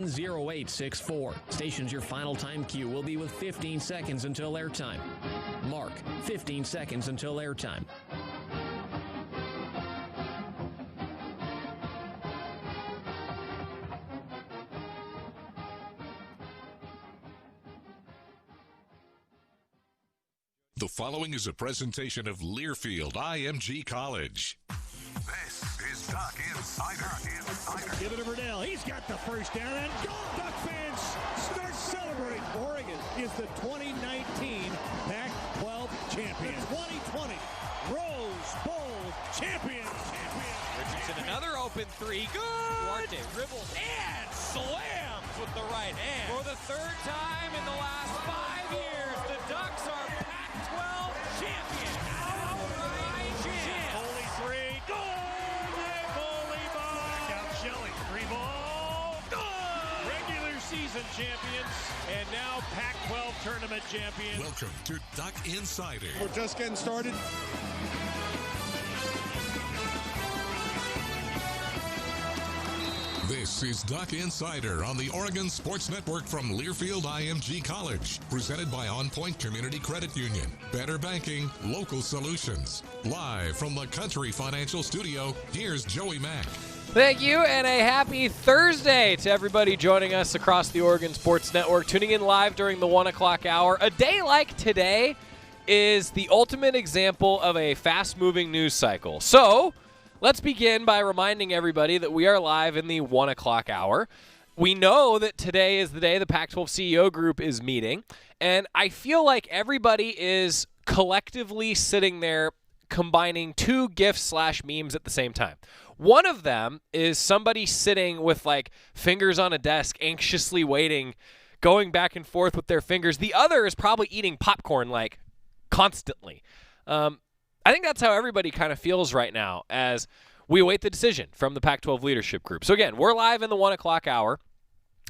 0864. Stations your final time cue will be with 15 seconds until airtime. Mark, 15 seconds until airtime. The following is a presentation of Learfield IMG College. This is Duck Insider. Give it to Verdell. He's got the first down and gone. Duck fans start celebrating. Oregon is the 2019 Pac-12 champion. 2020 Rose Bowl champion. Richardson, another open three. Good. Duarte dribbles and slams with the right hand. For the third time in the last 5 years, the Ducks are Pac-12 champions. Outright champ. Holy three. Good. Holy ball. Out Shelley. Three ball. Good. Regular season champions and now Pac-12 tournament champions. Welcome to Duck Insider. We're just getting started. This is Duck Insider on the Oregon Sports Network from Learfield IMG College. Presented by On Point Community Credit Union. Better banking, local solutions. Live from the Country Financial Studio, here's Joey Mack. Thank you, and a happy Thursday to everybody joining us across the Oregon Sports Network, tuning in live during the 1 o'clock hour. A day like today is the ultimate example of a fast-moving news cycle. So, let's begin by reminding everybody that we are live in the 1 o'clock hour. We know that today is the day the Pac-12 CEO group is meeting, and I feel like everybody is collectively sitting there combining two GIFs/memes at the same time. One of them is somebody sitting with like fingers on a desk, anxiously waiting, going back and forth with their fingers. The other is probably eating popcorn like constantly. I think that's how everybody kind of feels right now as we await the decision from the Pac-12 leadership group. So again, we're live in the 1 o'clock hour.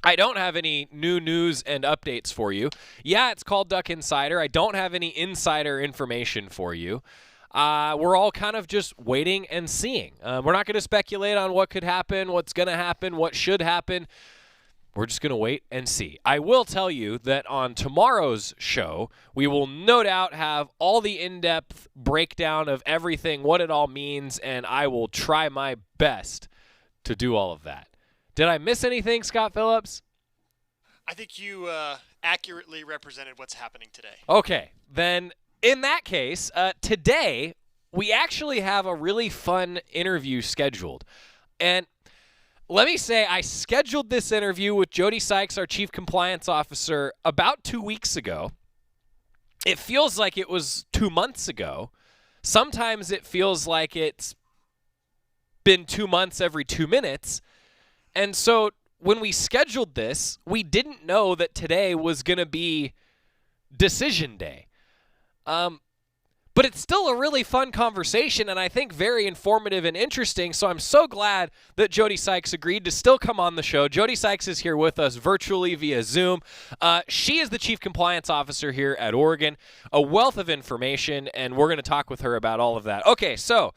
I don't have any new news and updates for you. Yeah, it's called Duck Insider. I don't have any insider information for you. We're all kind of just waiting and seeing. We're not going to speculate on what could happen, what's going to happen, what should happen. We're just going to wait and see. I will tell you that on tomorrow's show, we will no doubt have all the in-depth breakdown of everything, what it all means, and I will try my best to do all of that. Did I miss anything, Scott Phillips? I think you accurately represented what's happening today. Okay, then in that case, today we actually have a really fun interview scheduled. And let me say, I scheduled this interview with Jody Sykes, our Chief Compliance Officer, about 2 weeks ago. It feels like it was 2 months ago. Sometimes it feels like it's been 2 months every 2 minutes. And so when we scheduled this, we didn't know that today was going to be decision day. But it's still a really fun conversation, and I think very informative and interesting, so I'm so glad that Jody Sykes agreed to still come on the show. Jody Sykes is here with us virtually via Zoom. She is the Chief Compliance Officer here at Oregon, a wealth of information, and we're going to talk with her about all of that. Okay, so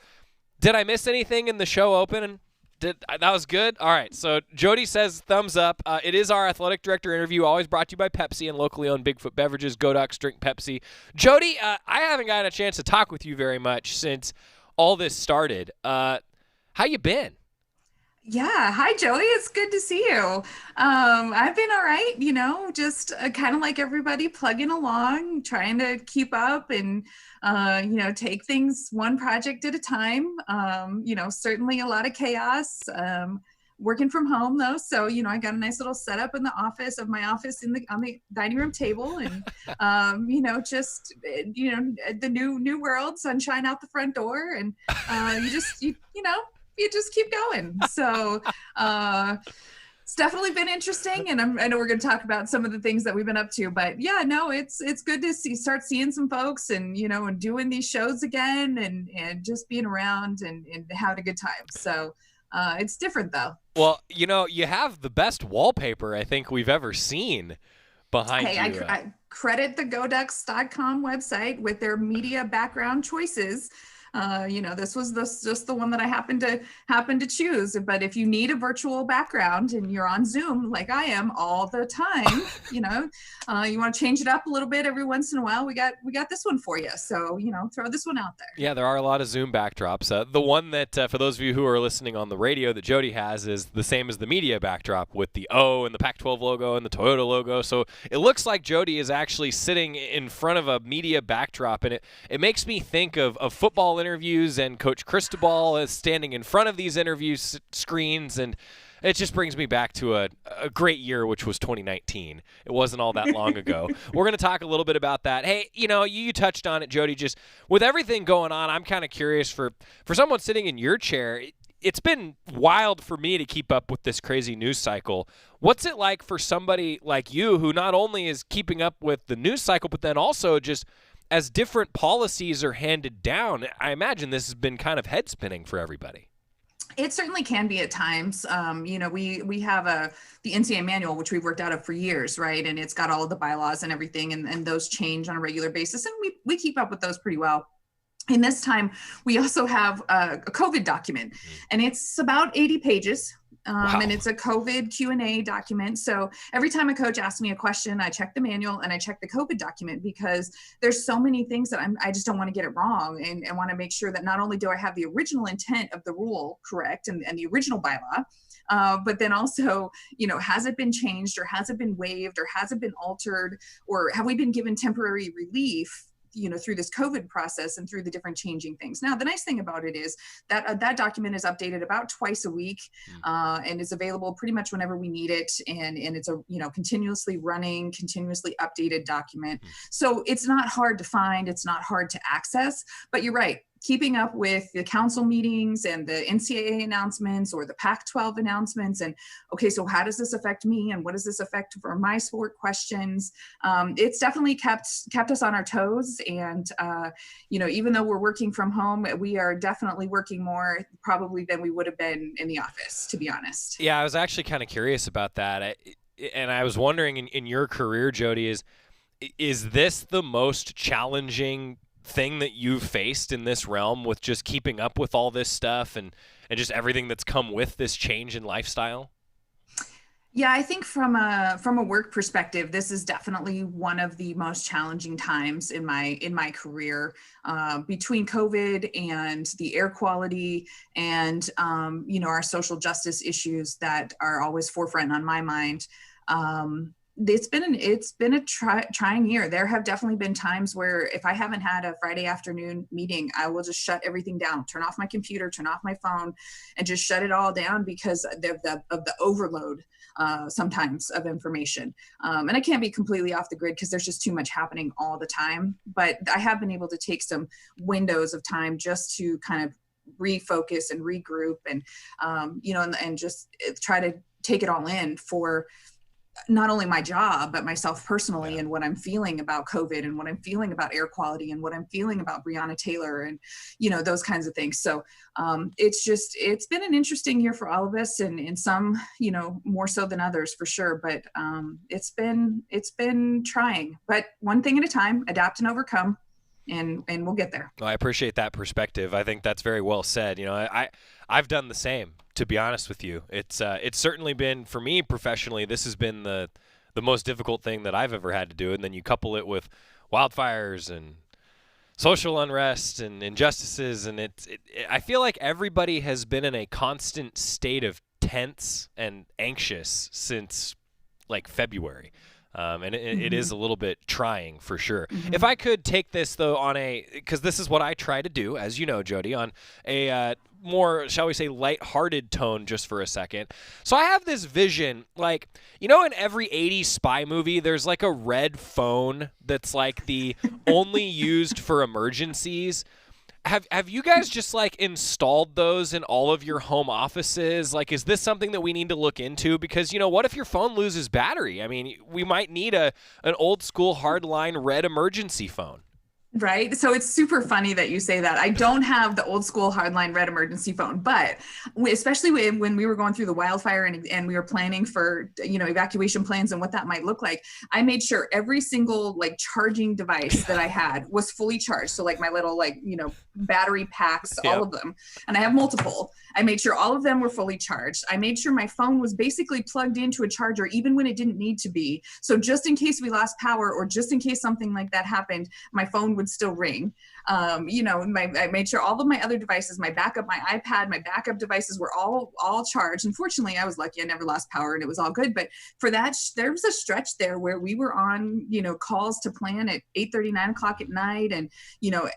did I miss anything in the show open? That was good? All right, so Jody says thumbs up. It is our athletic director interview, always brought to you by Pepsi and locally owned Bigfoot Beverages. Go Ducks, drink Pepsi. Jody, I haven't gotten a chance to talk with you very much since all this started. How you been? Yeah. Hi, Joey. It's good to see you. I've been all right, just kind of like everybody plugging along, trying to keep up and, take things one project at a time. Certainly a lot of chaos, working from home though. So, I got a nice little setup in the office on the dining room table and, the new world, sunshine out the front door. And, you just keep going. So it's definitely been interesting, and I know we're going to talk about some of the things that we've been up to. But yeah, no, it's good to start seeing some folks, and and doing these shows again, and just being around and having a good time. So it's different though. Well, you have the best wallpaper I think we've ever seen behind you. I credit the GoDucks.com website with their media background choices. This was just the one that I happened to choose. But if you need a virtual background and you're on Zoom like I am all the time, you want to change it up a little bit every once in a while, we got this one for you. So, throw this one out there. Yeah, there are a lot of Zoom backdrops. The one that, for those of you who are listening on the radio, that Jody has is the same as the media backdrop with the O and the Pac-12 logo and the Toyota logo. So it looks like Jody is actually sitting in front of a media backdrop, and it makes me think of football interviews and Coach Cristobal is standing in front of these interview screens, and it just brings me back to a great year, which was 2019. It wasn't all that long ago. We're going to talk a little bit about that. Hey, you touched on it, Jody. Just with everything going on, I'm kind of curious for someone sitting in your chair. It's been wild for me to keep up with this crazy news cycle. What's it like for somebody like you who not only is keeping up with the news cycle, but then also just as different policies are handed down? I imagine this has been kind of head spinning for everybody. It certainly can be at times. We have the NCAA manual, which we've worked out of for years, right? And it's got all of the bylaws and everything, and those change on a regular basis. And we keep up with those pretty well. And this time we also have a COVID document, and it's about 80 pages. Wow. And it's a COVID Q&A document. So every time a coach asks me a question, I check the manual and I check the COVID document, because there's so many things that I just don't want to get it wrong, and want to make sure that not only do I have the original intent of the rule correct and the original bylaw, but then also, has it been changed, or has it been waived, or has it been altered, or have we been given temporary relief through this COVID process and through the different changing things. Now, the nice thing about it is that that document is updated about twice a week, and is available pretty much whenever we need it. And it's a, continuously running, continuously updated document. So it's not hard to find. It's not hard to access, but you're right. Keeping up with the council meetings and the NCAA announcements or the Pac-12 announcements, and okay, so how does this affect me, and what does this affect for my sport questions? It's definitely kept us on our toes, and even though we're working from home, we are definitely working more probably than we would have been in the office, to be honest. Yeah, I was actually kind of curious about that, and I was wondering in your career, Jody, is this the most challenging thing that you've faced in this realm, with just keeping up with all this stuff and just everything that's come with this change in lifestyle? Yeah, I think from a work perspective, this is definitely one of the most challenging times in my career, between COVID and the air quality and our social justice issues that are always forefront on my mind. It's been a trying year. There have definitely been times where if I haven't had a Friday afternoon meeting, I will just shut everything down, turn off my computer, turn off my phone, and just shut it all down because of the overload sometimes of information. And I can't be completely off the grid because there's just too much happening all the time. But I have been able to take some windows of time just to kind of refocus and regroup and and just try to take it all in for not only my job, but myself personally, and what I'm feeling about COVID, and what I'm feeling about air quality, and what I'm feeling about Breonna Taylor, and, those kinds of things. So it's been an interesting year for all of us, and some, more so than others for sure. But it's been trying, but one thing at a time, adapt and overcome. And we'll get there. Well, I appreciate that perspective. I think that's very well said. I've done the same, to be honest with you. It's certainly been, for me professionally, this has been the most difficult thing that I've ever had to do. And then you couple it with wildfires and social unrest and injustices, and I feel like everybody has been in a constant state of tense and anxious since like February. And it is a little bit trying for sure. Mm-hmm. If I could take this, though, because this is what I try to do, as you know, Jody, on a more, shall we say, lighthearted tone just for a second. So I have this vision, like, in every 80s spy movie, there's like a red phone that's like the only used for emergencies. Have you guys just like installed those in all of your home offices? Like, is this something that we need to look into? Because, what if your phone loses battery? I mean, we might need an old school hardline red emergency phone. Right. So it's super funny that you say that. I don't have the old school hardline red emergency phone, but especially when we were going through the wildfire and we were planning for, evacuation plans and what that might look like, I made sure every single like charging device that I had was fully charged. So like my little battery packs, all of them, and I have multiple. I made sure all of them were fully charged. I made sure my phone was basically plugged into a charger, even when it didn't need to be. So just in case we lost power or just in case something like that happened, my phone would still ring. I made sure all of my other devices, my backup, my iPad, my backup devices were all charged. Unfortunately, I was lucky. I never lost power and it was all good. But for that, there was a stretch there where we were on, calls to plan at 8:30, 9 o'clock at night. And,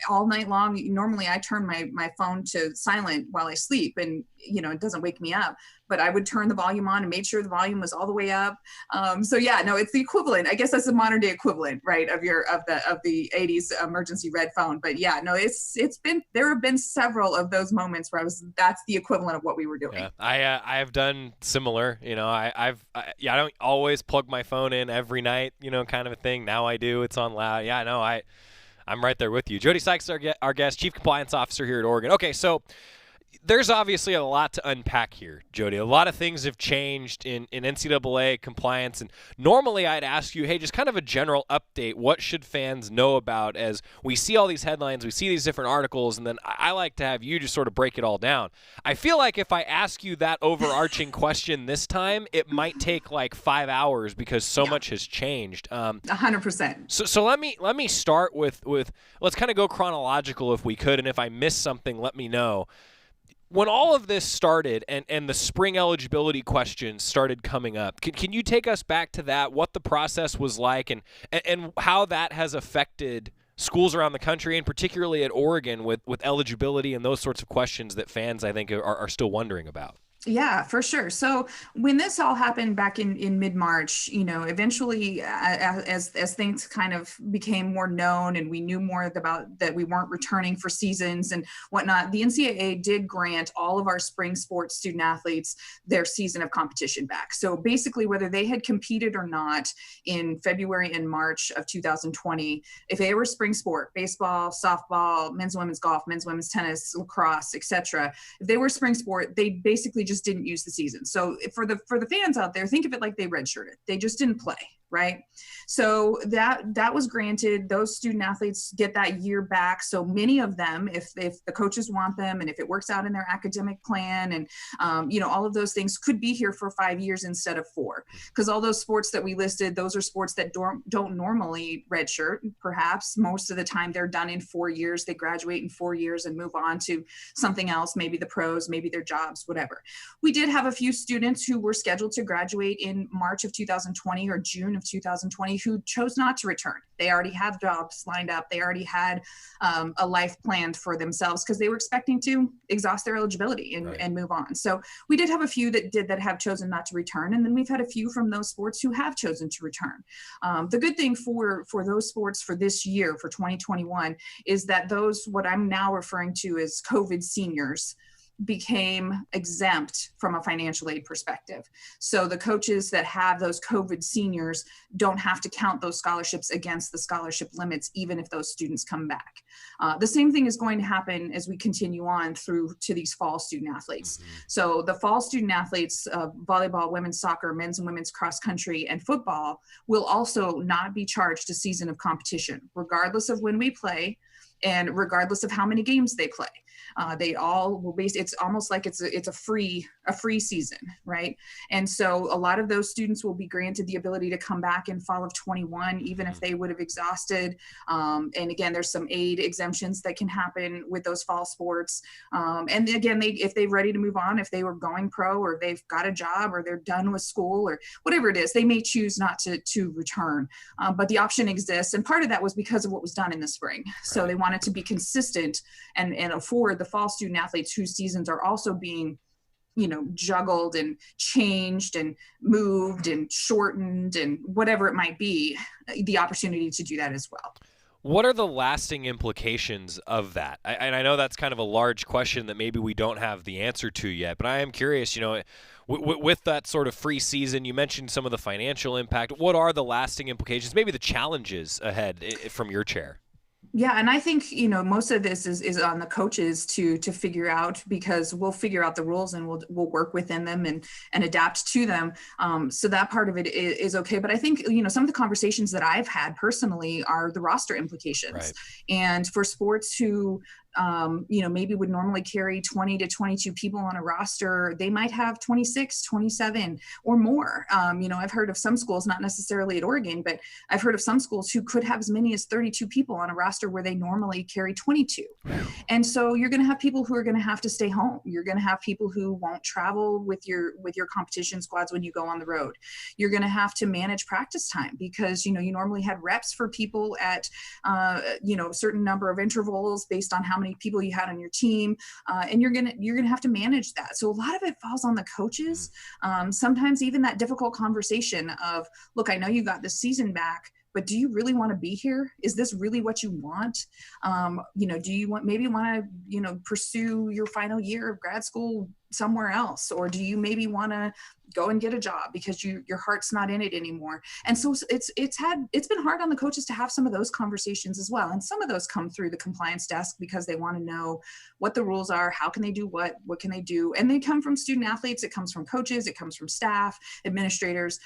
all night long, normally I turn my phone to silent while I sleep and, it doesn't wake me up. But I would turn the volume on and made sure the volume was all the way up. It's the equivalent. I guess that's the modern day equivalent, right, of the 80s emergency red phone. But there have been several of those moments where that's the equivalent of what we were doing. Yeah, I have done similar. I don't always plug my phone in every night, kind of a thing. Now I do. It's on loud. Yeah, no, I'm right there with you. Jody Sykes, our guest, Chief Compliance Officer here at Oregon. Okay, so there's obviously a lot to unpack here, Jody. A lot of things have changed in NCAA compliance, and normally I'd ask you, hey, just kind of a general update. What should fans know about as we see all these headlines, we see these different articles, and then I like to have you just sort of break it all down. I feel like if I ask you that overarching question this time, it might take like 5 hours because so much has changed. 100%. So let me start with let's kind of go chronological if we could, and if I miss something, let me know. When all of this started and the spring eligibility questions started coming up, can you take us back to that, what the process was like and how that has affected schools around the country and particularly at Oregon with eligibility and those sorts of questions that fans, I think, are still wondering about? Yeah, for sure. So when this all happened back in mid-March, eventually as things kind of became more known and we knew more about that we weren't returning for seasons and whatnot, the NCAA did grant all of our spring sports student athletes their season of competition back. So basically, whether they had competed or not in February and March of 2020, if they were spring sport, baseball, softball, men's and women's golf, men's and women's tennis, lacrosse, etc., if they were spring sport, they basically just didn't use the season. So for the fans out there, think of it like they redshirted. They just didn't play, right? So that was granted. Those student athletes get that year back. So many of them, if the coaches want them and if it works out in their academic plan and all of those things, could be here for 5 years instead of 4. Because all those sports that we listed, those are sports that don't normally redshirt. Perhaps most of the time they're done in 4 years. They graduate in 4 years and move on to something else, maybe the pros, maybe their jobs, whatever. We did have a few students who were scheduled to graduate in March of 2020 or June of 2020 who chose not to return. They already had jobs lined up. They already had a life planned for themselves because they were expecting to exhaust their eligibility and move on. So we did have a few that have chosen not to return. And then we've had a few from those sports who have chosen to return. The good thing for those sports for this year, for 2021, is that those, what I'm now referring to as COVID seniors, became exempt from a financial aid perspective. So the coaches that have those COVID seniors don't have to count those scholarships against the scholarship limits, even if those students come back. The same thing is going to happen as we continue on through to these fall student athletes. So the fall student athletes, volleyball, women's soccer, men's and women's cross country, and football will also not be charged a season of competition, regardless of when we play and regardless of how many games they play. They all will it's almost like it's a free season, right? And so a lot of those students will be granted the ability to come back in fall of 21, even if they would have exhausted. And again, there's some aid exemptions that can happen with those fall sports. And again, if they're ready to move on, if they were going pro or they've got a job or they're done with school or whatever it is, they may choose not to return. But the option exists. And part of that was because of what was done in the spring. So they wanted to be consistent and afford the fall student athletes whose seasons are also being juggled and changed and moved and shortened and whatever it might be, the opportunity to do that as well. What are the lasting implications of that? And I know that's kind of a large question that maybe we don't have the answer to yet, but I am curious, with that sort of free season, you mentioned some of the financial impact. What are the lasting implications, maybe the challenges ahead from your chair? Yeah, and I think, most of this is on the coaches to figure out, because we'll figure out the rules and we'll work within them and adapt to them. So that part of it is okay. But I think, some of the conversations that I've had personally are the roster implications. Right. And for sports who maybe would normally carry 20 to 22 people on a roster, they might have 26, 27 or more. I've heard of some schools, not necessarily at Oregon, but I've heard of some schools who could have as many as 32 people on a roster where they normally carry 22. And so you're going to have people who are going to have to stay home. You're going to have people who won't travel with your competition squads when you go on the road. You're going to have to manage practice time because, you normally had reps for people at, a certain number of intervals based on how many people you had on your team, and you're gonna have to manage that. So a lot of it falls on the coaches. Sometimes even that difficult conversation of, look, I know you got this season back, but do you really want to be here? Is this really what you want? Do you want to pursue your final year of grad school somewhere else, or do you maybe want to go and get a job because your heart's not in it anymore? And so it's been hard on the coaches to have some of those conversations as well. And some of those come through the compliance desk because they want to know what the rules are, how can they do what can they do? And they come from student athletes, it comes from coaches, it comes from staff, administrators.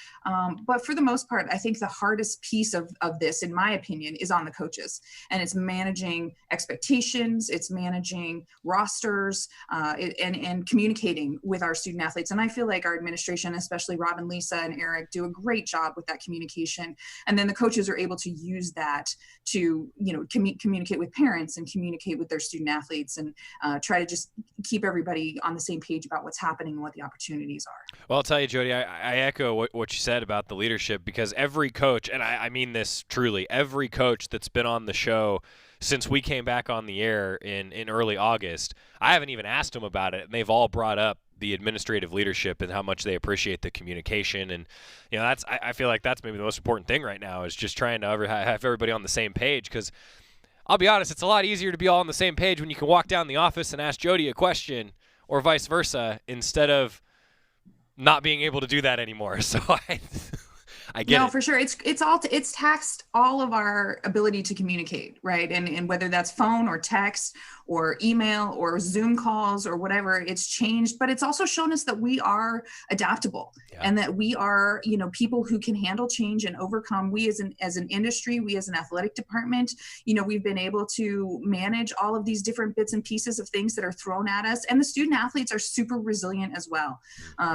But for the most part, I think the hardest piece of this, in my opinion, is on the coaches. And it's managing expectations, it's managing rosters, and communicating with our student athletes. And I feel like our administration, especially Rob and Lisa and Eric, do a great job with that communication. And then the coaches are able to use that to, communicate with parents and communicate with their student athletes and try to just keep everybody on the same page about what's happening and what the opportunities are. Well, I'll tell you, Jody, I echo what you said about the leadership, because every coach, and I mean this truly, every coach that's been on the show since we came back on the air in early August, I haven't even asked them about it, and they've all brought up the administrative leadership and how much they appreciate the communication. And I feel like that's maybe the most important thing right now, is just trying to have everybody on the same page, because I'll be honest, it's a lot easier to be all on the same page when you can walk down the office and ask Jody a question, or vice versa, instead of not being able to do that anymore. So I get it. No, for sure. It's taxed all of our ability to communicate, right? And whether that's phone or text or email or Zoom calls or whatever, it's changed, but it's also shown us that we are adaptable and that we are, people who can handle change and overcome. We as an industry, we as an athletic department, we've been able to manage all of these different bits and pieces of things that are thrown at us. And the student athletes are super resilient as well.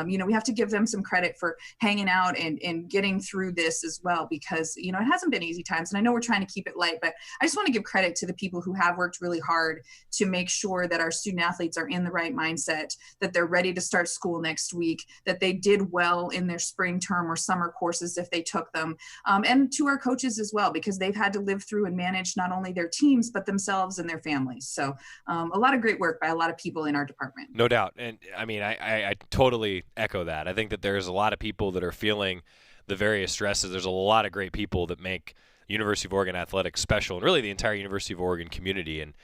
We have to give them some credit for hanging out and getting through this as well, because, it hasn't been easy times. And I know we're trying to keep it light, but I just want to give credit to the people who have worked really hard to make sure that our student athletes are in the right mindset, that they're ready to start school next week, that they did well in their spring term or summer courses if they took them, and to our coaches as well, because they've had to live through and manage not only their teams, but themselves and their families. So a lot of great work by a lot of people in our department. No doubt. And I mean, I totally echo that. I think that there's a lot of people that are feeling the various stresses. There's a lot of great people that make University of Oregon athletics special, and really the entire University of Oregon community. And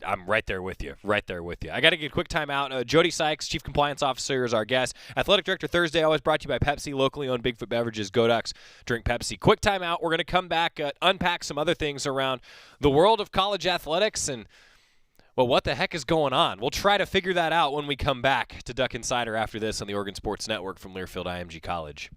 I'm right there with you. I got to get a quick time out. Jody Sykes, Chief Compliance Officer, is our guest. Athletic Director Thursday, always brought to you by Pepsi, locally owned Bigfoot Beverages. Go Ducks, drink Pepsi. Quick time out. We're going to come back, unpack some other things around the world of college athletics and, well, what the heck is going on? We'll try to figure that out when we come back to Duck Insider after this on the Oregon Sports Network from Learfield IMG College.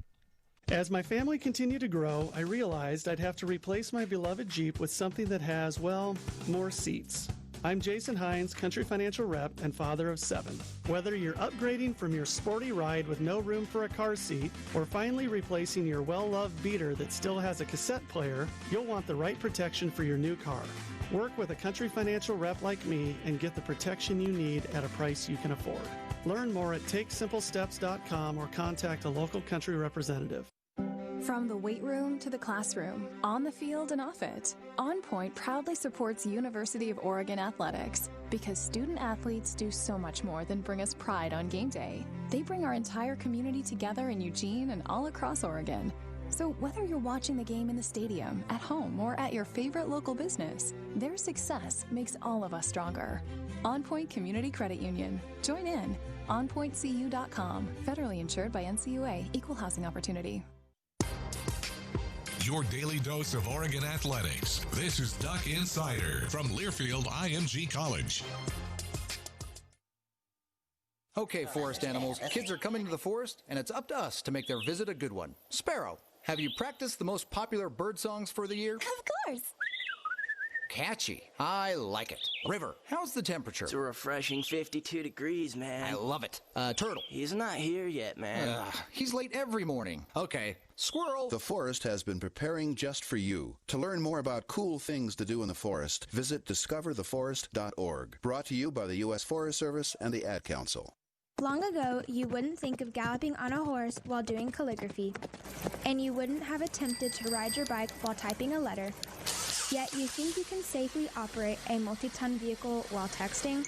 As my family continued to grow, I realized I'd have to replace my beloved Jeep with something that has, well, more seats. I'm Jason Hines, Country Financial Rep and father of 7. Whether you're upgrading from your sporty ride with no room for a car seat or finally replacing your well-loved beater that still has a cassette player, you'll want the right protection for your new car. Work with a Country Financial Rep like me and get the protection you need at a price you can afford. Learn more at TakeSimpleSteps.com or contact a local Country representative. From the weight room to the classroom, on the field and off it, On Point proudly supports University of Oregon athletics because student athletes do so much more than bring us pride on game day. They bring our entire community together in Eugene and all across Oregon. So whether you're watching the game in the stadium, at home, or at your favorite local business, their success makes all of us stronger. On Point Community Credit Union. Join in. OnPointCU.com. Federally insured by NCUA. Equal housing opportunity. your daily dose of Oregon athletics. This is Duck Insider from Learfield IMG College. Okay, forest animals, kids are coming to the forest, and it's up to us to make their visit a good one. Sparrow, have you practiced the most popular bird songs for the year? Of course. Catchy. I like it. River, how's the temperature? It's a refreshing 52 degrees, man. I love it. Turtle. He's not here yet, man. He's late every morning. Okay. Squirrel. The forest has been preparing just for you. To learn more about cool things to do in the forest, visit discovertheforest.org. Brought to you by the U.S. Forest Service and the Ad Council. Long ago, you wouldn't think of galloping on a horse while doing calligraphy, and you wouldn't have attempted to ride your bike while typing a letter. Yet you think you can safely operate a multi-ton vehicle while texting?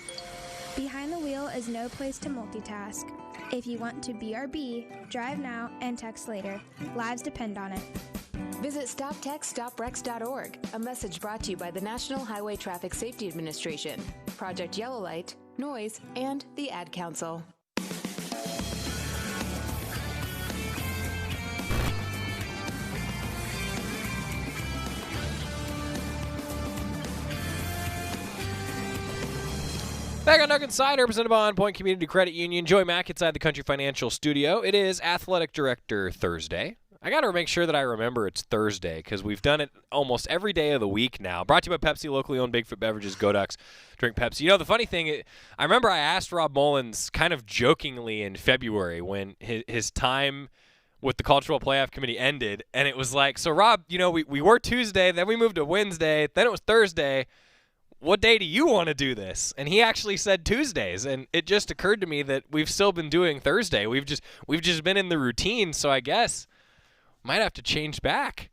Behind the wheel is no place to multitask. If you want to BRB, drive now and text later. Lives depend on it. Visit StopTextStopWrecks.org, a message brought to you by the National Highway Traffic Safety Administration, Project Yellow Light, Noise, and the Ad Council. Back on Duck Insider, presented by On Point Community Credit Union. Joey Mack inside the Country Financial Studio. It is Athletic Director Thursday. I got to make sure that I remember it's Thursday because we've done it almost every day of the week now. Brought to you by Pepsi, locally owned Bigfoot Beverages. Go Ducks, drink Pepsi. You know, the funny thing, I remember I asked Rob Mullins kind of jokingly in February when his time with the Cultural Playoff Committee ended, and it was like, so Rob, you know, we were Tuesday, then we moved to Wednesday, then it was Thursday. What day do you want to do this? And he actually said Tuesdays, and it just occurred to me that we've still been doing Thursday. We've just been in the routine, so I guess might have to change back.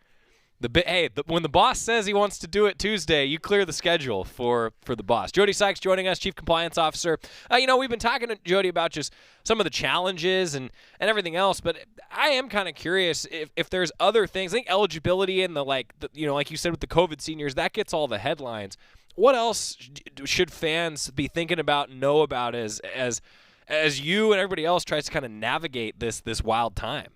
When the boss says he wants to do it Tuesday, you clear the schedule for the boss. Jody Sykes joining us, Chief Compliance Officer. We've been talking to Jody about just some of the challenges and everything else, but I am kind of curious if there's other things. I think eligibility and like you said with the COVID seniors, that gets all the headlines. What else should fans be thinking about and know about as you and everybody else tries to kind of navigate this wild time?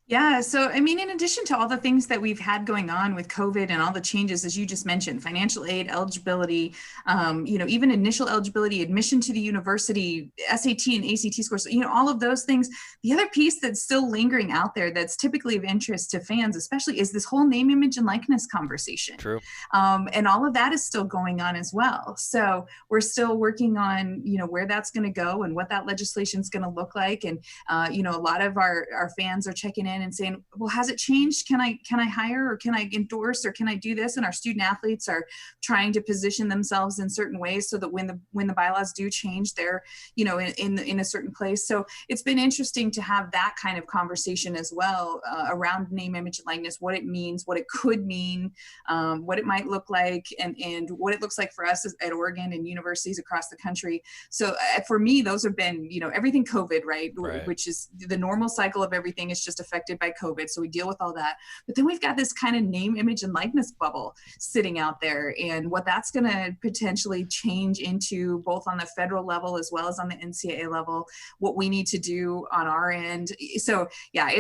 Yeah. So, I mean, in addition to all the things that we've had going on with COVID and all the changes, as you just mentioned, financial aid, eligibility, even initial eligibility, admission to the university, SAT and ACT scores, all of those things. The other piece that's still lingering out there that's typically of interest to fans, especially, is this whole name, image, and likeness conversation. True. And all of that is still going on as well. So we're still working on, where that's going to go and what that legislation is going to look like. And, a lot of our fans are checking in and saying, well, has it changed? Can I hire, or can I endorse, or can I do this? And our student athletes are trying to position themselves in certain ways so that when the bylaws do change, they're, in a certain place. So it's been interesting to have that kind of conversation as well around name, image, and likeness, what it means, what it could mean, what it might look like, and what it looks like for us at Oregon and universities across the country. So for me, those have been, everything COVID, right? Which is the normal cycle of everything is just affected by COVID. So we deal with all that. But then we've got this kind of name, image, and likeness bubble sitting out there, and what that's going to potentially change into, both on the federal level as well as on the NCAA level, what we need to do on our end. So yeah,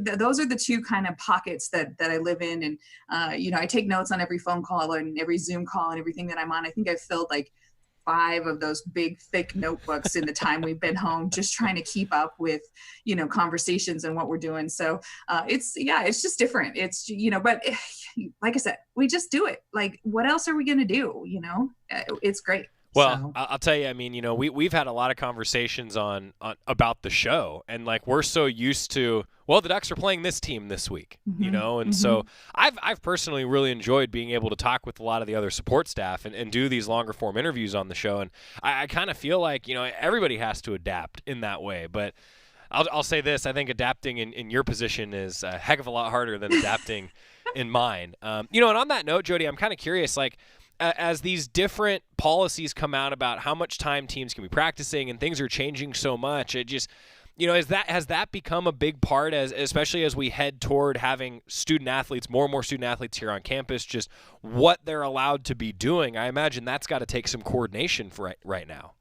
those are the two kind of pockets that I live in. And, I take notes on every phone call and every Zoom call and everything that I'm on. I think I've filled like 5 of those big, thick notebooks in the time we've been home, just trying to keep up with, conversations and what we're doing. So it's just different. It's, but like I said, we just do it. Like, what else are we going to do? It's great. Well, So. I'll tell you, I mean, we've had a lot of conversations on about the show, and like we're so used to, well, the Ducks are playing this team this week, and so I've personally really enjoyed being able to talk with a lot of the other support staff and do these longer form interviews on the show, and I kind of feel like, everybody has to adapt in that way, but I'll say this, I think adapting in your position is a heck of a lot harder than adapting in mine. And on that note, Jody, I'm kind of curious, like, as these different policies come out about how much time teams can be practicing and things are changing so much, it just, has that become a big part, especially as we head toward having student athletes, more and more student athletes here on campus, just what they're allowed to be doing? I imagine that's got to take some coordination for right now.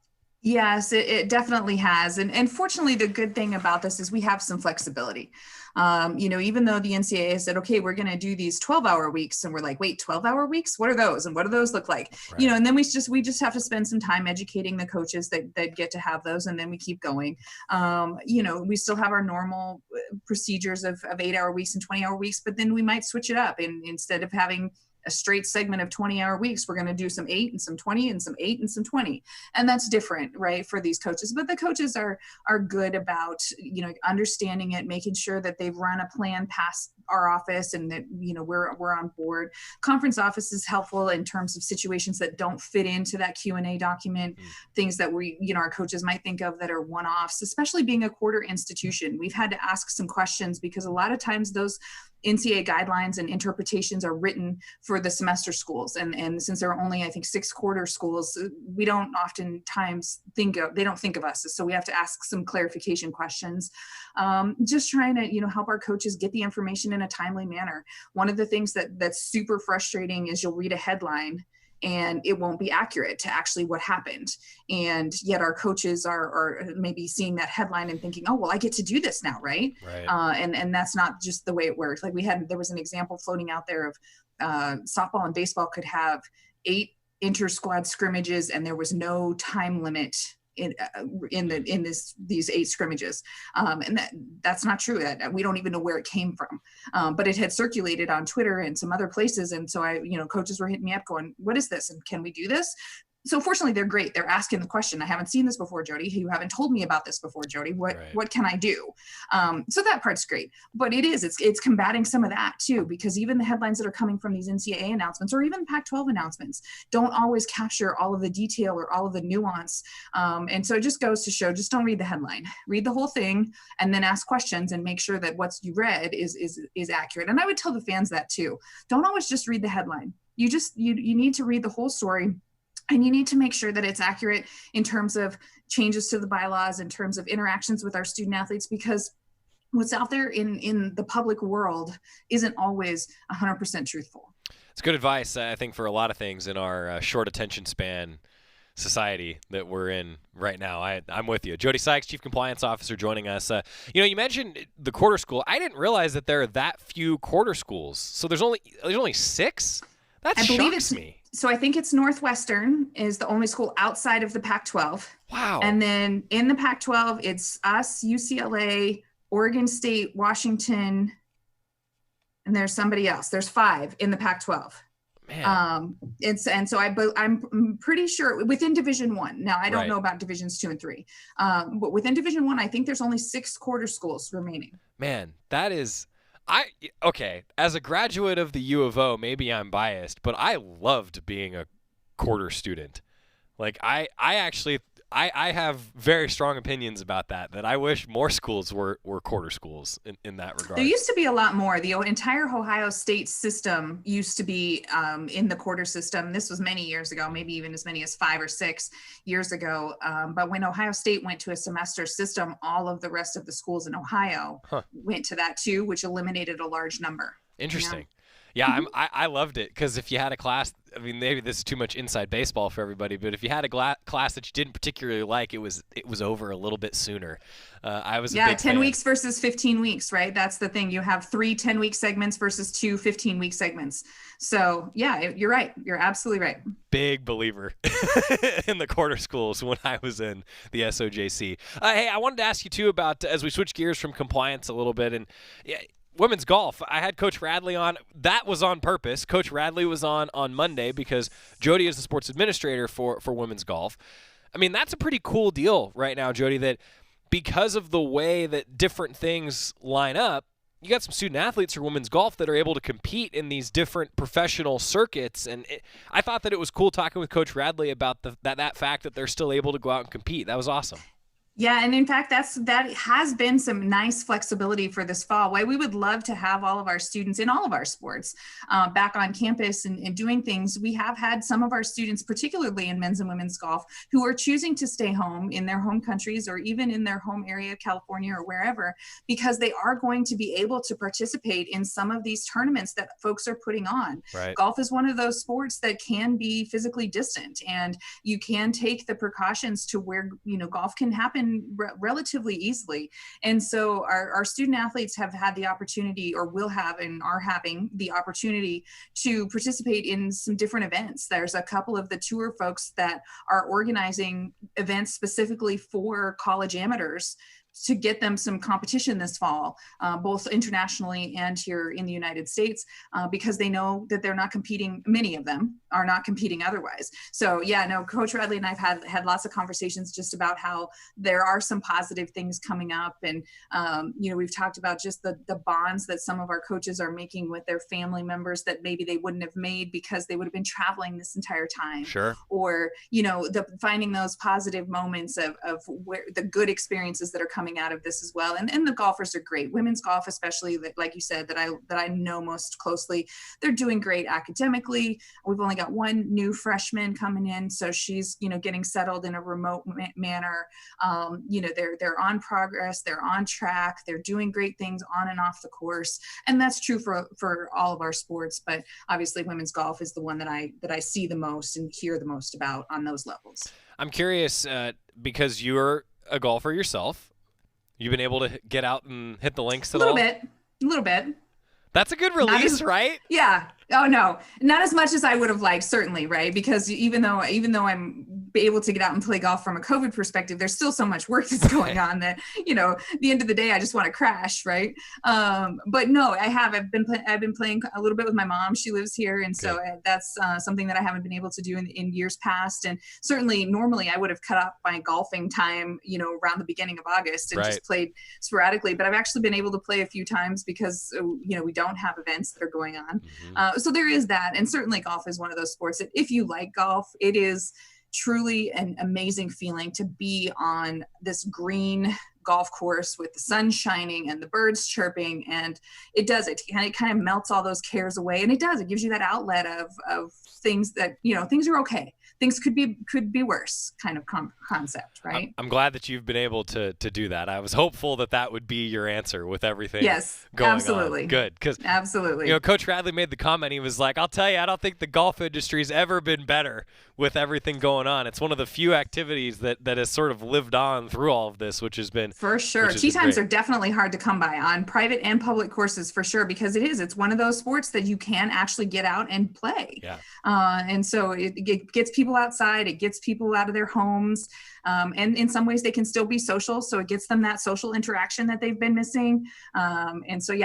Yes, it definitely has. And fortunately, the good thing about this is we have some flexibility. Even though the NCAA said, okay, we're going to do these 12-hour weeks. And we're like, wait, 12-hour weeks? What are those? And what do those look like? Right. And then we just have to spend some time educating the coaches that get to have those. And then we keep going. We still have our normal procedures of 8-hour weeks and 20-hour weeks, but then we might switch it up. And instead of having a straight segment of 20-hour weeks, we're going to do some 8 and some 20 and some 8 and some 20. And that's different, right, for these coaches. But the coaches are good about, understanding it, making sure that they've run a plan past our office and that, we're on board. Conference office is helpful in terms of situations that don't fit into that Q&A document, things that our coaches might think of that are one-offs, especially being a quarter institution. We've had to ask some questions because a lot of times those NCAA guidelines and interpretations are written for the semester schools. And since there are only, I think, 6 quarter schools, we don't oftentimes they don't think of us. So we have to ask some clarification questions, just trying to, help our coaches get the information in a timely manner. One of the things that's super frustrating is you'll read a headline and it won't be accurate to actually what happened. And yet our coaches are maybe seeing that headline and thinking, oh, well, I get to do this now, right? And that's not just the way it works. Like there was an example floating out there of softball and baseball could have 8 inter-squad scrimmages and there was no time limit in these 8 scrimmages. And that's not true. We don't even know where it came from. But it had circulated on Twitter and some other places. And so coaches were hitting me up going, what is this? And can we do this? So fortunately, they're great. They're asking the question. I haven't seen this before, Jody. You haven't told me about this before, Jody. What can I do? So that part's great. But it's combating some of that too, because even the headlines that are coming from these NCAA announcements or even Pac-12 announcements don't always capture all of the detail or all of the nuance. And so it just goes to show, just don't read the headline. Read the whole thing and then ask questions and make sure that what you read is accurate. And I would tell the fans that too. Don't always just read the headline. You need to read the whole story. And you need to make sure that it's accurate in terms of changes to the bylaws, in terms of interactions with our student athletes, because what's out there in the public world isn't always 100% truthful. It's good advice, I think, for a lot of things in our short attention span society that we're in right now. I'm with you. Jody Sykes, Chief Compliance Officer, joining us. You mentioned the quarter school. I didn't realize that there are that few quarter schools. So there's only 6? That shocks me. So I think it's Northwestern is the only school outside of the Pac-12. Wow. And then in the Pac-12, it's us, UCLA, Oregon State, Washington, and there's somebody else. There's 5 in the Pac-12. Man. I'm pretty sure within Division I. Now I don't know about Divisions 2 and 3, but within Division I think there's only 6 quarter schools remaining. Man, that is. As a graduate of the U of O, maybe I'm biased, but I loved being a quarter student. Like I have very strong opinions about that I wish more schools were quarter schools in that regard. There used to be a lot more. The entire Ohio State system used to be in the quarter system. This was many years ago, maybe even as many as 5 or 6 years ago. But when Ohio State went to a semester system, all of the rest of the schools in Ohio went to that too, which eliminated a large number. Interesting. Yeah, I loved it because if you had a class, I mean, maybe this is too much inside baseball for everybody, but if you had a class that you didn't particularly like, it was over a little bit sooner. I was a big 10 fan. weeks versus 15 weeks, right? That's the thing. You have 3 10-week segments versus 2 15-week segments. So yeah, you're right. You're absolutely right. Big believer in the quarter schools when I was in the SOJC. Hey, I wanted to ask you too about, as we switch gears from compliance a little bit, and women's golf. I had Coach Radley on. That was on purpose. Coach Radley was on Monday because Jody is the sports administrator for women's golf. I mean, that's a pretty cool deal right now, Jody, that because of the way that different things line up, you got some student athletes for women's golf that are able to compete in these different professional circuits. And I thought that it was cool talking with Coach Radley about that fact that they're still able to go out and compete. That was awesome. Yeah, and in fact, that has been some nice flexibility for this fall. Why we would love to have all of our students in all of our sports back on campus and doing things. We have had some of our students, particularly in men's and women's golf, who are choosing to stay home in their home countries or even in their home area, California or wherever, because they are going to be able to participate in some of these tournaments that folks are putting on. Right. Golf is one of those sports that can be physically distant, and you can take the precautions to where, golf can happen relatively easily. And so our student athletes have had the opportunity, or will have and are having the opportunity, to participate in some different events. There's a couple of the tour folks that are organizing events specifically for college amateurs to get them some competition this fall, both internationally and here in the United States, because they know that they're not competing. Many of them are not competing otherwise. So yeah, no, Coach Radley and I've had lots of conversations just about how there are some positive things coming up. And, we've talked about just the bonds that some of our coaches are making with their family members that maybe they wouldn't have made because they would have been traveling this entire time. Sure. Or, finding those positive moments of where the good experiences that are coming out of this as well. And the golfers are great. Women's golf, especially, like you said, that I know most closely, they're doing great academically. We've only got one new freshman coming in, so she's, getting settled in a remote manner. They're on progress, they're on track, they're doing great things on and off the course. And that's true for all of our sports, but obviously women's golf is the one that I see the most and hear the most about on those levels. I'm curious, because you're a golfer yourself. You've been able to get out and hit the links at all? A little bit. That's a good release, right? Yeah. Oh no, not as much as I would have liked, certainly, right? Because even though I'm able to get out and play golf from a COVID perspective, there's still so much work that's going on that, at the end of the day, I just want to crash, right? But no, I've been playing a little bit with my mom. She lives here, and so that's something that I haven't been able to do in years past. And certainly, normally, I would have cut off my golfing time, around the beginning of August and just played sporadically. But I've actually been able to play a few times because we don't have events that are going on. So there is that. And certainly golf is one of those sports that if you like golf, it is truly an amazing feeling to be on this green golf course with the sun shining and the birds chirping. And it kind of melts all those cares away. And it gives you that outlet of things that, things are okay. Things could be worse kind of concept, right? I'm glad that you've been able to do that. I was hopeful that would be your answer with everything going absolutely. on. Good. Because, absolutely. Coach Radley made the comment. He was like, I'll tell you, I don't think the golf industry's ever been better with everything going on. It's one of the few activities that has sort of lived on through all of this, which has been for sure. Tee times are definitely hard to come by on private and public courses for sure, because it's one of those sports that you can actually get out and play. Yeah. And so it gets people outside, it gets people out of their homes. And in some ways they can still be social. So it gets them that social interaction that they've been missing. And so,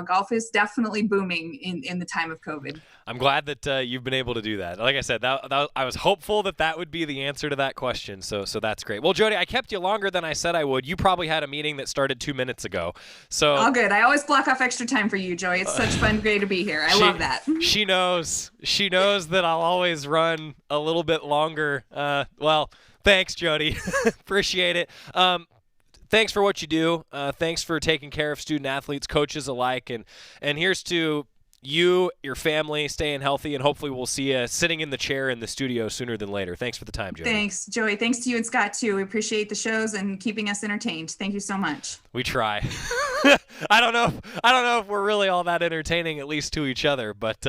golf is definitely booming in the time of COVID. I'm glad that you've been able to do that. Like I said, I was hopeful that would be the answer to that question. So that's great. Well, Jody, I kept you longer than I said I would. You probably had a meeting that started 2 minutes ago. So all good. I always block off extra time for you, Joey. It's such fun, great to be here. I love that. She knows that I'll always run a little bit longer. Thanks, Jody. Appreciate it. Thanks for what you do. Thanks for taking care of student athletes, coaches alike. And here's to you, your family, staying healthy, and hopefully we'll see you sitting in the chair in the studio sooner than later. Thanks for the time, Jody. Thanks, Joey. Thanks to you and Scott, too. We appreciate the shows and keeping us entertained. Thank you so much. We try. I don't know if we're really all that entertaining, at least to each other, but,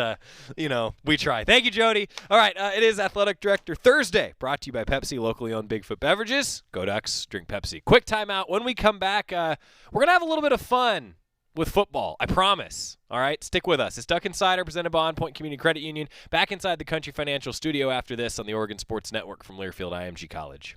we try. Thank you, Jody. All right, it is Athletic Director Thursday, brought to you by Pepsi, locally owned Bigfoot Beverages. Go Ducks, drink Pepsi. Quick timeout. When we come back, we're going to have a little bit of fun with football, I promise. All right, stick with us. It's Duck Insider presented by On Point Community Credit Union. Back inside the Country Financial Studio after this on the Oregon Sports Network from Learfield IMG College.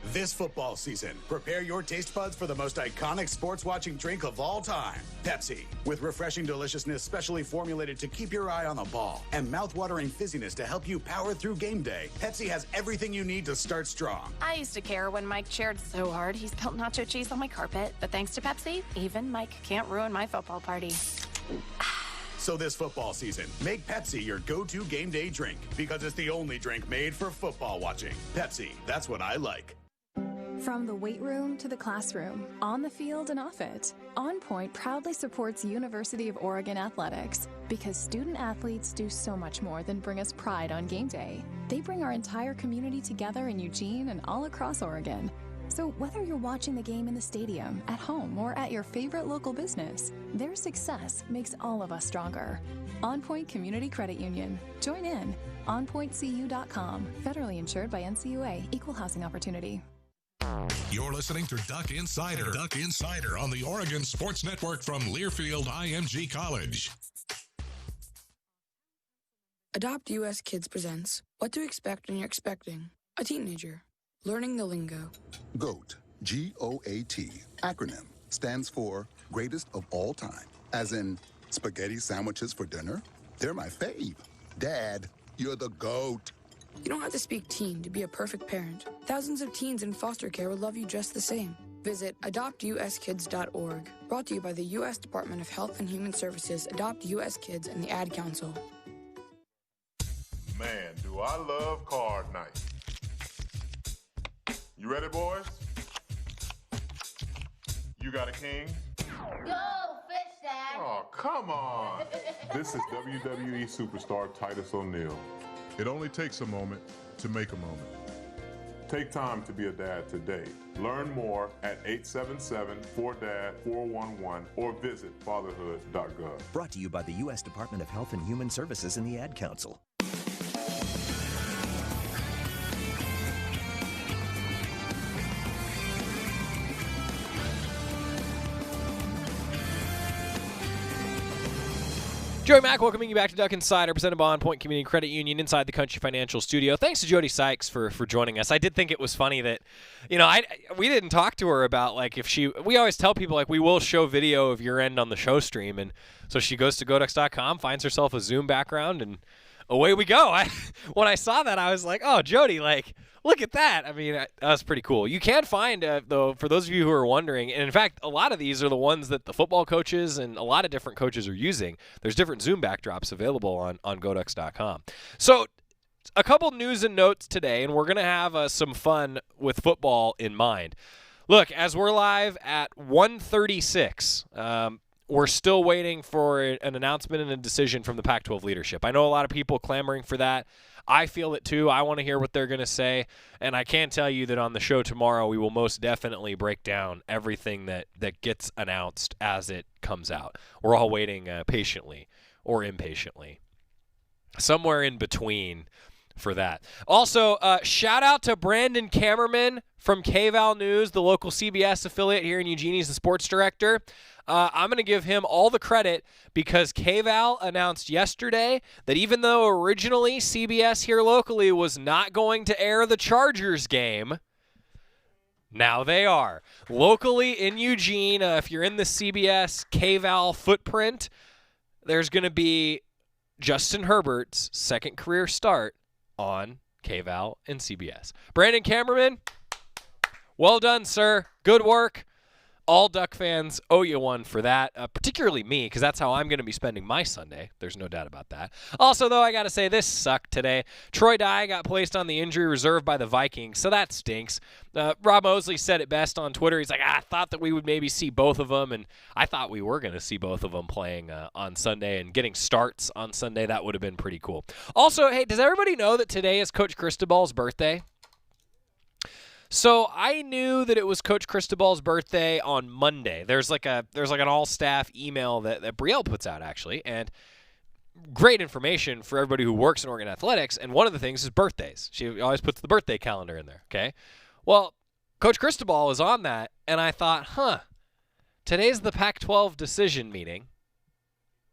This football season, prepare your taste buds for the most iconic sports watching drink of all time, Pepsi. With refreshing deliciousness specially formulated to keep your eye on the ball and mouth-watering fizziness to help you power through game day, Pepsi has everything you need to start strong. I used to care when Mike cheered so hard he spilled nacho cheese on my carpet, but thanks to Pepsi, even Mike can't ruin my football party. So this football season, make Pepsi your go-to game day drink because it's the only drink made for football watching. Pepsi, that's what I like. From the weight room to the classroom, on the field and off it, On Point proudly supports University of Oregon athletics because student athletes do so much more than bring us pride on game day. They bring our entire community together in Eugene and all across Oregon. So whether you're watching the game in the stadium, at home, or at your favorite local business, their success makes all of us stronger. On Point Community Credit Union. Join in. OnPointCU.com. Federally insured by NCUA. Equal housing opportunity. You're listening to Duck Insider. Duck Insider on the Oregon Sports Network from Learfield IMG College. Adopt US Kids presents What to Expect When You're Expecting a Teenager. Learning the lingo. GOAT, G-O-A-T, acronym, stands for Greatest of All Time. As in, spaghetti sandwiches for dinner? They're my fave. Dad, you're the GOAT. You don't have to speak teen to be a perfect parent. Thousands of teens in foster care will love you just the same. Visit adoptuskids.org. Brought to you by the U.S. Department of Health and Human Services, Adopt U.S. Kids, and the Ad Council. Man, do I love card night. You ready, boys? You got a king? Go, fish dad. Oh, come on. This is WWE superstar Titus O'Neil. It only takes a moment to make a moment. Take time to be a dad today. Learn more at 877-4DAD-411 or visit fatherhood.gov. Brought to you by the U.S. Department of Health and Human Services and the Ad Council. Joey Mack welcoming you back to Duck Insider, presented by On Point Community Credit Union inside the Country Financial Studio. Thanks to Jody Sykes for joining us. I did think it was funny that, we didn't talk to her about, we always tell people, we will show video of your end on the show stream, and so she goes to GoDucks.com, finds herself a Zoom background, and away we go. When I saw that, I was like, oh, Jody, look at that. I mean, that was pretty cool. You can find, though, for those of you who are wondering, and in fact, a lot of these are the ones that the football coaches and a lot of different coaches are using. There's different Zoom backdrops available on GoDucks.com. So a couple news and notes today, and we're going to have some fun with football in mind. Look, as we're live at 1:36, we're still waiting for an announcement and a decision from the Pac-12 leadership. I know a lot of people clamoring for that. I feel it too. I want to hear what they're going to say. And I can tell you that on the show tomorrow, we will most definitely break down everything that gets announced as it comes out. We're all waiting patiently or impatiently. Somewhere in between for that. Also, shout out to Brandon Kammerman from KVAL News, the local CBS affiliate here in Eugene. He's the sports director. I'm going to give him all the credit because KVAL announced yesterday that even though originally CBS here locally was not going to air the Chargers game, now they are. Locally in Eugene, if you're in the CBS KVAL footprint, there's going to be Justin Herbert's second career start on KVAL and CBS. Brandon Kammerman, well done, sir. Good work. All Duck fans owe you one for that, particularly me, because that's how I'm going to be spending my Sunday. There's no doubt about that. Also, though, I got to say, this sucked today. Troy Dye got placed on the injury reserve by the Vikings, so that stinks. Rob Mosley said it best on Twitter. He's like, I thought that we would maybe see both of them, and I thought we were going to see both of them playing on Sunday and getting starts on Sunday. That would have been pretty cool. Also, hey, does everybody know that today is Coach Cristobal's birthday? So I knew that it was Coach Cristobal's birthday on Monday. There's like an all-staff email that Brielle puts out, actually, and great information for everybody who works in Oregon athletics, and one of the things is birthdays. She always puts the birthday calendar in there, okay? Well, Coach Cristobal is on that, and I thought, today's the Pac-12 decision meeting,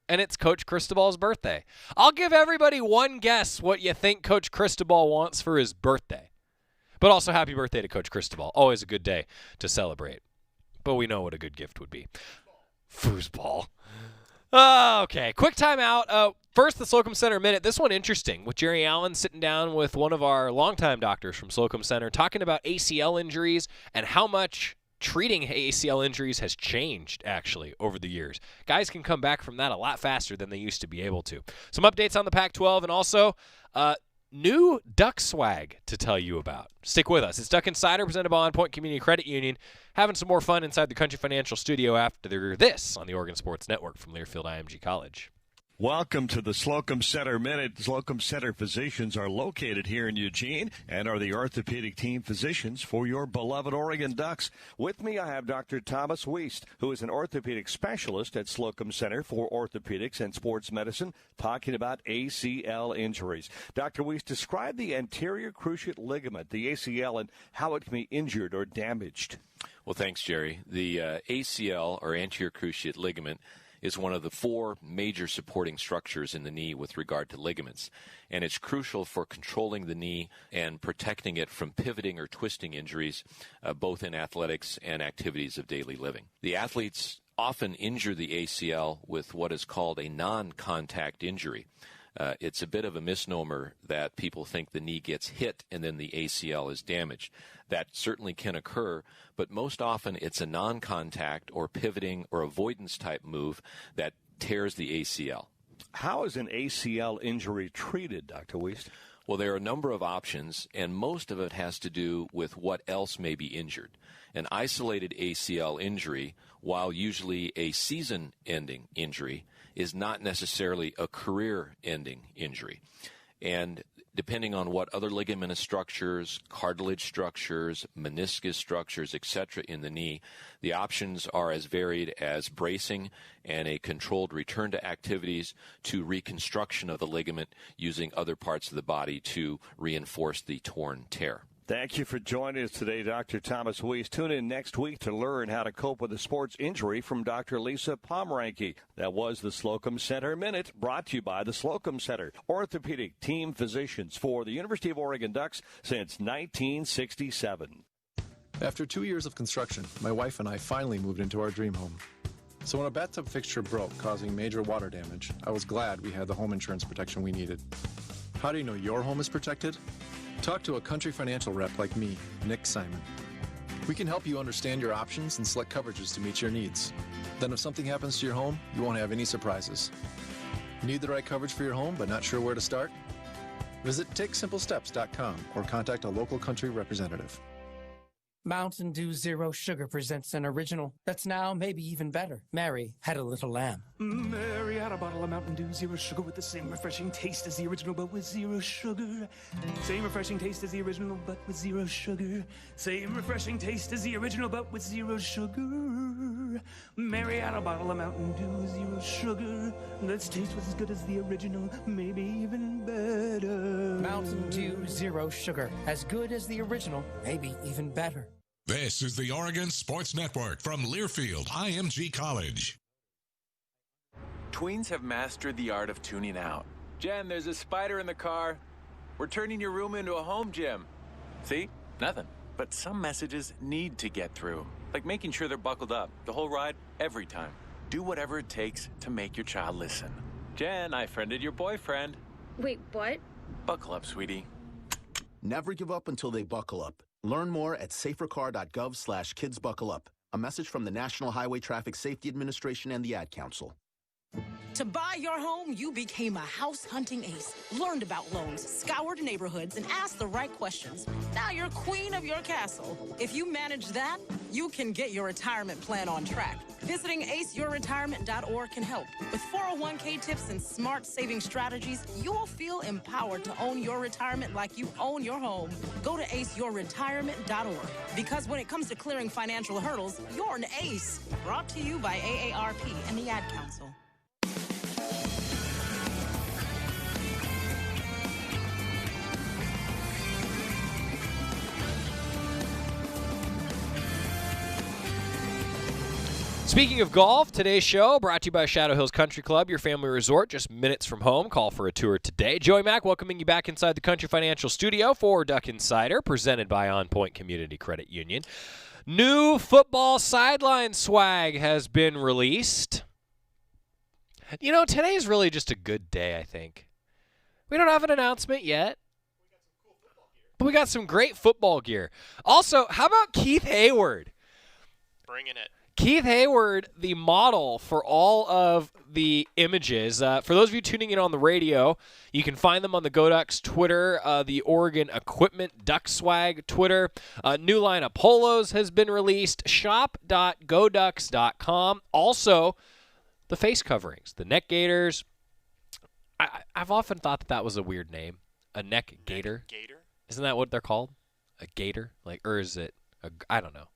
and it's Coach Cristobal's birthday. I'll give everybody one guess what you think Coach Cristobal wants for his birthday. But also, happy birthday to Coach Cristobal. Always a good day to celebrate. But we know what a good gift would be. Foosball. Okay, quick timeout. First, the Slocum Center Minute. This one interesting, with Jerry Allen sitting down with one of our longtime doctors from Slocum Center, talking about ACL injuries and how much treating ACL injuries has changed, actually, over the years. Guys can come back from that a lot faster than they used to be able to. Some updates on the Pac-12, and also new Duck swag to tell you about. Stick with us. It's Duck Insider presented by On Point Community Credit Union. Having some more fun inside the Country Financial Studio after this on the Oregon Sports Network from Learfield IMG College. Welcome to the Slocum Center Minute. Slocum Center physicians are located here in Eugene and are the orthopedic team physicians for your beloved Oregon Ducks. With me, I have Dr. Thomas Wiest, who is an orthopedic specialist at Slocum Center for Orthopedics and Sports Medicine, talking about ACL injuries. Dr. Wiest, describe the anterior cruciate ligament, the ACL, and how it can be injured or damaged. Well, thanks, Jerry. The ACL, or anterior cruciate ligament, is one of the four major supporting structures in the knee with regard to ligaments. And it's crucial for controlling the knee and protecting it from pivoting or twisting injuries, both in athletics and activities of daily living. The athletes often injure the ACL with what is called a non-contact injury. It's a bit of a misnomer that people think the knee gets hit and then the ACL is damaged. That certainly can occur, but most often it's a non-contact or pivoting or avoidance type move that tears the ACL. How is an ACL injury treated, Dr. Wiest? Well, there are a number of options, and most of it has to do with what else may be injured. An isolated ACL injury, while usually a season-ending injury, is not necessarily a career-ending injury. And depending on what other ligamentous structures, cartilage structures, meniscus structures, etc. in the knee, the options are as varied as bracing and a controlled return to activities to reconstruction of the ligament using other parts of the body to reinforce the torn tear. Thank you for joining us today, Dr. Thomas Wiest. Tune in next week to learn how to cope with a sports injury from Dr. Lisa Pomeranke. That was the Slocum Center Minute, brought to you by the Slocum Center, orthopedic team physicians for the University of Oregon Ducks since 1967. After 2 years of construction, my wife and I finally moved into our dream home. So when a bathtub fixture broke, causing major water damage, I was glad we had the home insurance protection we needed. How do you know your home is protected? Talk to a Country Financial rep like me, Nick Simon. We can help you understand your options and select coverages to meet your needs. Then if something happens to your home, you won't have any surprises. Need the right coverage for your home but not sure where to start? Visit TakeSimpleSteps.com or contact a local Country representative. Mountain Dew Zero Sugar presents an original that's now maybe even better. Mary had a little lamb. Mary had a bottle of Mountain Dew Zero Sugar with the same refreshing taste as the original, but with zero sugar. Same refreshing taste as the original, but with zero sugar. Same refreshing taste as the original, but with zero sugar. Mary had a bottle of Mountain Dew Zero Sugar. Let's taste what's as good as the original, maybe even better. Mountain Dew Zero Sugar. As good as the original, maybe even better. This is the Oregon Sports Network from Learfield IMG College. Tweens have mastered the art of tuning out. Jen, there's a spider in the car. We're turning your room into a home gym. See? Nothing. But some messages need to get through. Like making sure they're buckled up the whole ride, every time. Do whatever it takes to make your child listen. Jen, I friended your boyfriend. Wait, what? Buckle up, sweetie. Never give up until they buckle up. Learn more at safercar.gov/kidsbuckleup. A message from the National Highway Traffic Safety Administration and the Ad Council. To buy your home, you became a house hunting ace. Learned about loans, scoured neighborhoods, and asked the right questions. Now you're queen of your castle. If you manage that, you can get your retirement plan on track. Visiting aceyourretirement.org can help. With 401k tips and smart saving strategies, you'll feel empowered to own your retirement like you own your home. Go to aceyourretirement.org. Because when it comes to clearing financial hurdles, you're an ace. Brought to you by AARP and the Ad Council. Speaking of golf, today's show brought to you by Shadow Hills Country Club, your family resort just minutes from home. Call for a tour today. Joey Mack welcoming you back inside the Country Financial Studio for Duck Insider, presented by On Point Community Credit Union. New football sideline swag has been released. You know, today's really just a good day, I think. We don't have an announcement yet, but we got some great football gear. Also, how about Keith Hayward? Bringing it. Keith Hayward, the model for all of the images. For those of you tuning in on the radio, you can find them on the Go Ducks Twitter, the Oregon Equipment Duck Swag Twitter. New line of polos has been released. Shop.goducks.com. Also, the face coverings, the neck gaiters. I've often thought that was a weird name, a neck gaiter. Gaiter? Isn't that what they're called? A gaiter? Or is it? I don't know.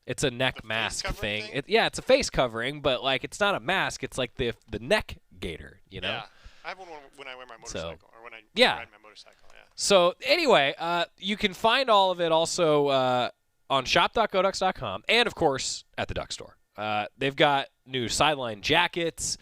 It's a neck mask thing. It's a face covering, but it's not a mask. It's like the neck gaiter, you know? Yeah. I have one when I wear my motorcycle or when I ride my motorcycle, yeah. So anyway, you can find all of it also on shop.goducks.com and, of course, at the Duck Store. They've got new sideline jackets,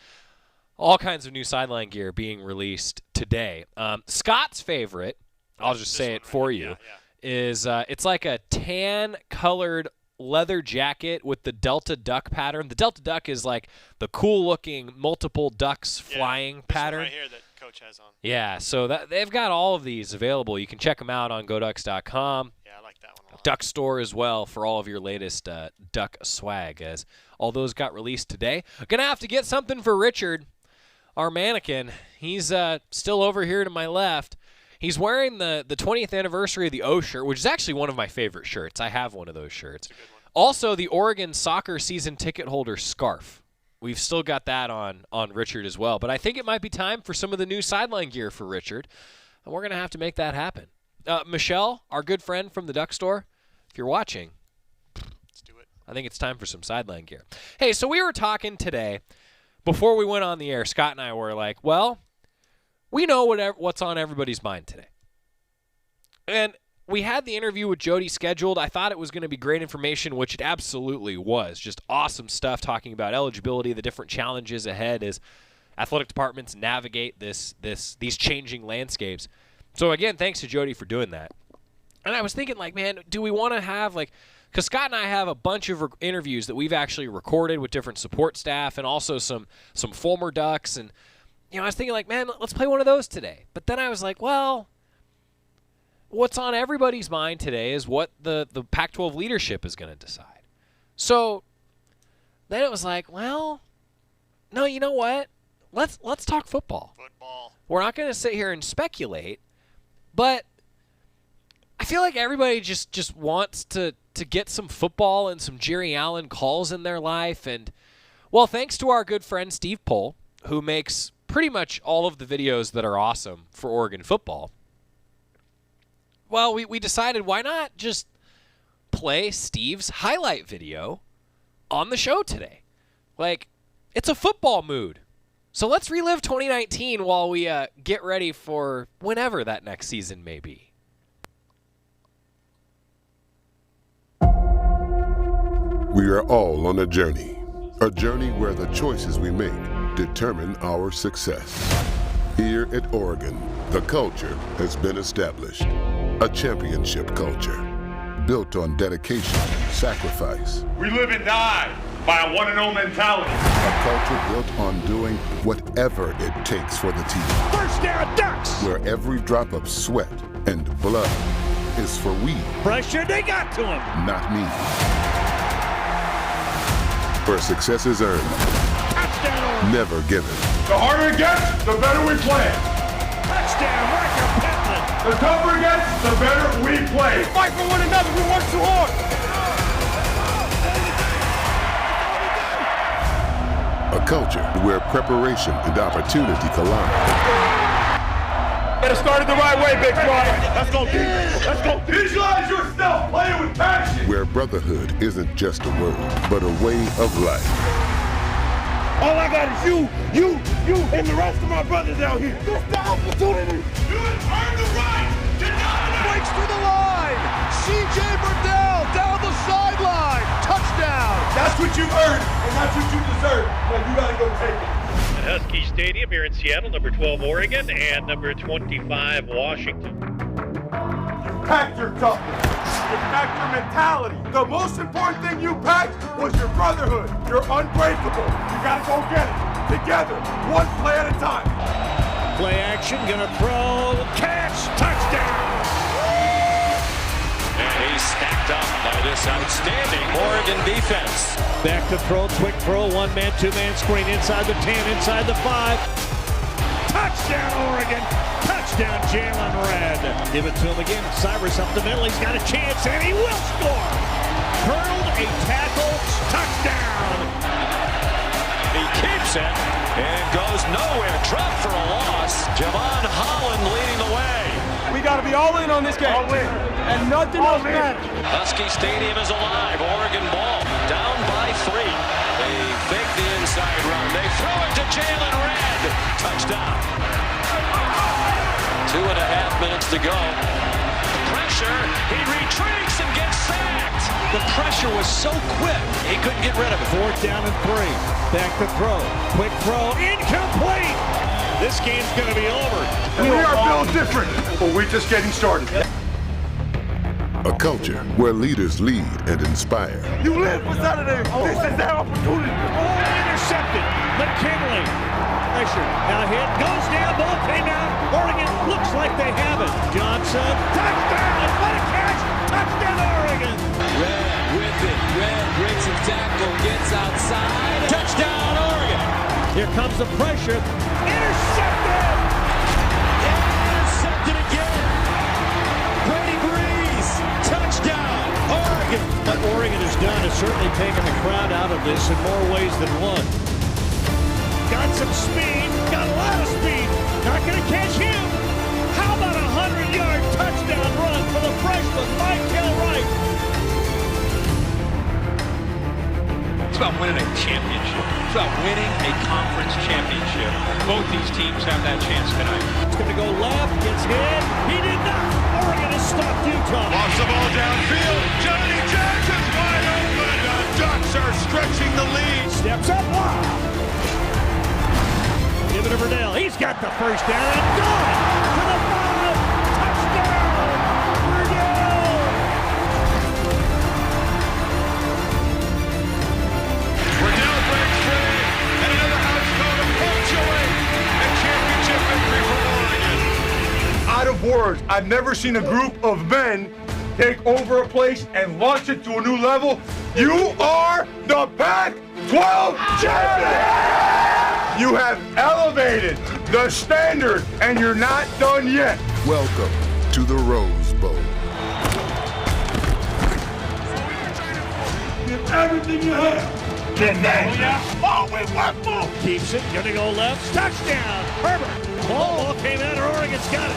all kinds of new sideline gear being released today. Scott's favorite, I'll just say it for you, is it's like a tan-colored leather jacket with the Delta Duck pattern. The Delta Duck is like the cool-looking multiple ducks flying pattern. Right here that Coach has on. Yeah, so they've got all of these available. You can check them out on goducks.com. Yeah, I like that one a lot. Duck Store as well for all of your latest duck swag, as all those got released today. Gonna have to get something for Richard, our mannequin. He's still over here to my left. He's wearing the 20th anniversary of the O shirt, which is actually one of my favorite shirts. I have one of those shirts. Also, the Oregon soccer season ticket holder scarf. We've still got that on Richard as well. But I think it might be time for some of the new sideline gear for Richard, and we're going to have to make that happen. Michelle, our good friend from the Duck Store, if you're watching, let's do it. I think it's time for some sideline gear. Hey, so we were talking today, before we went on the air, Scott and I were like, well, we know what's on everybody's mind today. And we had the interview with Jody scheduled. I thought it was going to be great information, which it absolutely was. Just awesome stuff talking about eligibility, the different challenges ahead as athletic departments navigate these changing landscapes. So, again, thanks to Jody for doing that. And I was thinking, man, do we want to have, because Scott and I have a bunch of interviews that we've actually recorded with different support staff and also some former Ducks. And, I was thinking, man, let's play one of those today. But then I was like, well, what's on everybody's mind today is what the Pac-12 leadership is going to decide. So then it was like, well, no, you know what? Let's talk football. We're not going to sit here and speculate, but I feel like everybody just wants to get some football and some Jerry Allen calls in their life. And, well, thanks to our good friend Steve Pohl, who makes pretty much all of the videos that are awesome for Oregon football, well, we decided why not just play Steve's highlight video on the show today. It's a football mood. So let's relive 2019 while we get ready for whenever that next season may be. We are all on a journey where the choices we make determine our success. Here at Oregon, the culture has been established. A championship culture built on dedication, sacrifice. We live and die by a one-and-oh mentality. A culture built on doing whatever it takes for the team. First down, Ducks! Where every drop of sweat and blood is for we. Pressure, they got to him! Not me. Where success is earned. Touchdown! Never given. The harder it gets, the better we play. Touchdown, Michael Pentland! The tougher it gets, the better we play. Fight for one another, we work too hard. A culture where preparation and opportunity collide. Better start it the right way, Big Brother. Let's go deep. Let's go. Visualize yourself playing with passion. Where brotherhood isn't just a word, but a way of life. All I got is you, and the rest of my brothers out here. This is the opportunity. You earn the right to dominate. Breaks through the line. C.J. Burdell down the sideline. Touchdown. That's what you earned, and that's what you deserve. Now you got to go take it. At Husky Stadium here in Seattle, number 12 Oregon and number 25 Washington. You packed your toughness. You packed your mentality. The most important thing you packed was your brotherhood. You're unbreakable. You gotta go get it. Together, one play at a time. Play action, gonna throw, catch, touchdown! And he's stacked up by this outstanding Oregon defense. Back to throw, quick throw, one-man, two-man screen, inside the 10, inside the 5. Touchdown, Oregon! Touchdown, Jalen Red. Give it to him again. Cyrus up the middle. He's got a chance, and he will score. Hurled a tackle. Touchdown. He keeps it and goes nowhere. Dropped for a loss. Javon Holland leading the way. We got to be all in on this game. All in. And nothing else matters. Husky Stadium is alive. Oregon ball down by 3. They fake the inside run. They throw it to Jalen Red. Touchdown. 2.5 minutes to go. Pressure. He retreats and gets sacked. The pressure was so quick, he couldn't get rid of it. 4th down and 3. Back to throw. Quick throw. Incomplete. This game's going to be over. We are built different, but we're just getting started. A culture where leaders lead and inspire. You live for Saturday. This is their opportunity. Intercepted. McKinley. Pressure. Now hit. Goes down. Ball came out. Oregon looks like they have it. Johnson. Touchdown. What a catch. Touchdown, Oregon. Red with it. Red breaks a tackle. Gets outside. Touchdown, Oregon. Here comes the pressure. Intercepted. Intercepted again. Brady Breeze. Touchdown, Oregon. What Oregon has done is certainly taken the crowd out of this in more ways than one. Got some speed, got a lot of speed. Not going to catch him. How about a 100-yard touchdown run for the freshman, Michael Wright? It's about winning a championship. It's about winning a conference championship. Both these teams have that chance tonight. It's going to go left, gets hit. He did not. Oregon has stopped Utah. Lost the ball downfield. Johnny Jackson's wide open. The Ducks are stretching the lead. Steps up. Wow. Give it to Verdell. He's got the first down and gone to the 5. Touchdown, Verdell. Verdell breaks free, and another house call to punctuate a championship victory for Oregon. Out of words, I've never seen a group of men take over a place and launch it to a new level. You are the Pac-12 champion! You have elevated the standard, and you're not done yet. Welcome to the Rose Bowl. Give everything you have. Then we want more. Keeps it, gonna go left. Touchdown, Herbert. Ball came out, Oregon's got it.